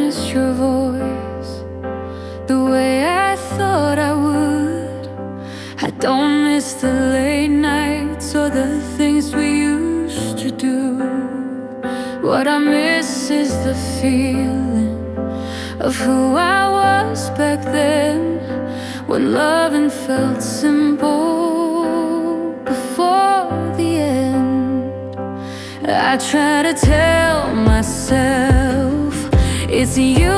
miss your voice the way I thought I would. I don't miss the late nights or the things we used to do. What I miss is the feeling of who I was back then, when loving felt simple before the end. I try to tell myself it's you